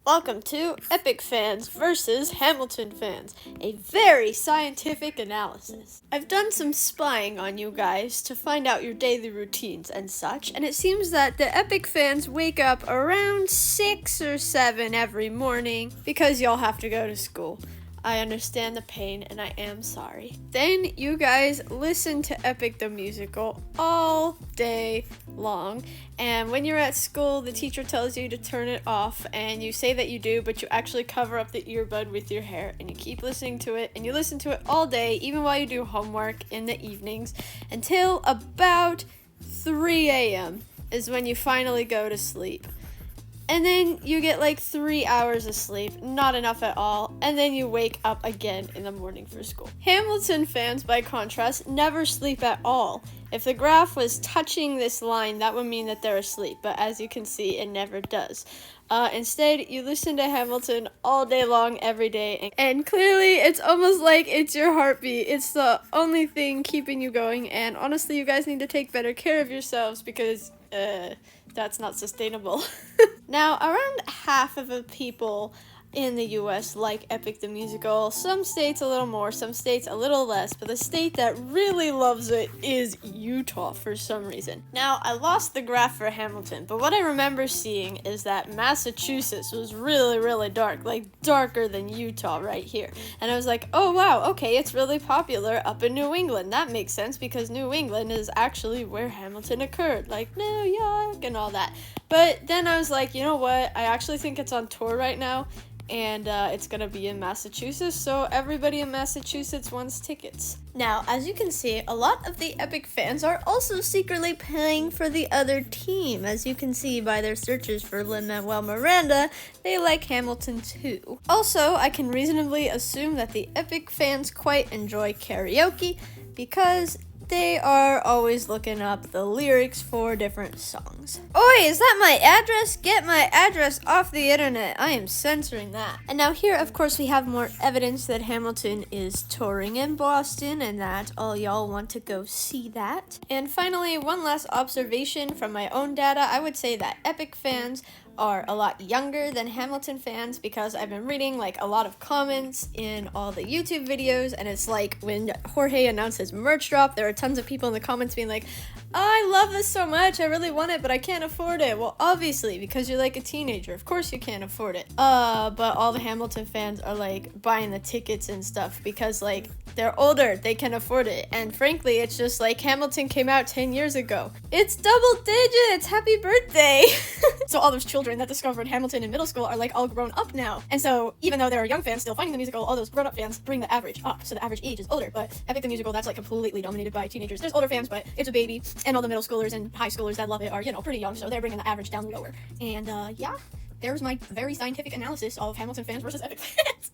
Welcome to Epic fans versus Hamilton fans, a very scientific analysis. I've done some spying on you guys to find out your daily routines and such, and it seems that the Epic fans wake up around 6 or 7 every morning because y'all have to go to school. I understand the pain and I am sorry. Then you guys listen to Epic the Musical all day long, and when you're at school the teacher tells you to turn it off and you say that you do, but you actually cover up the earbud with your hair and you keep listening to it and you listen to it all day, even while you do homework in the evenings, until about 3 a.m. is when you finally go to sleep. And then you get like 3 hours of sleep, not enough at all, and then you wake up again in the morning for school. Hamilton fans, by contrast, never sleep at all. If the graph was touching this line, that would mean that they're asleep, but as you can see, it never does. Instead, you listen to Hamilton all day long, every day, and clearly it's almost like it's your heartbeat. It's the only thing keeping you going, and honestly, you guys need to take better care of yourselves because, that's not sustainable. Now, around half of the people in the US like Epic the Musical. Some states a little more, some states a little less, but the state that really loves it is Utah for some reason. Now, I lost the graph for Hamilton, but what I remember seeing is that Massachusetts was really, really dark, like darker than Utah right here. And I was like, oh wow, okay, it's really popular up in New England. That makes sense because New England is actually where Hamilton occurred, like New York and all that. But then I was like, you know what, I actually think it's on tour right now, and it's gonna be in Massachusetts, so everybody in Massachusetts wants tickets. Now, as you can see, a lot of the Epic fans are also secretly paying for the other team. As you can see by their searches for Lin-Manuel Miranda, they like Hamilton too. Also, I can reasonably assume that the Epic fans quite enjoy karaoke because they are always looking up the lyrics for different songs. Oi, is that my address? Get my address off the internet. I am censoring that. And now here, of course, we have more evidence that Hamilton is touring in Boston and that all y'all want to go see that. And finally, one last observation from my own data. I would say that Epic fans are a lot younger than Hamilton fans because I've been reading like a lot of comments in all the YouTube videos, and it's like when Jorge announced his merch drop, there are tons of people in the comments being like, I love this so much, I really want it, but I can't afford it. Well, obviously, because you're like a teenager, of course you can't afford it. But all the Hamilton fans are like buying the tickets and stuff because like they're older, they can afford it. And frankly, it's just like Hamilton came out 10 years ago. It's double digits, happy birthday. So all those children that discovered Hamilton in middle school are like all grown up now. And so even though there are young fans still finding the musical, all those grown up fans bring the average up. So the average age is older, but Epic the Musical, that's like completely dominated by teenagers. There's older fans, but it's a baby. And all the middle schoolers and high schoolers that love it are, pretty young, so they're bringing the average down lower. And yeah, there's my very scientific analysis of Hamilton fans versus Epic fans.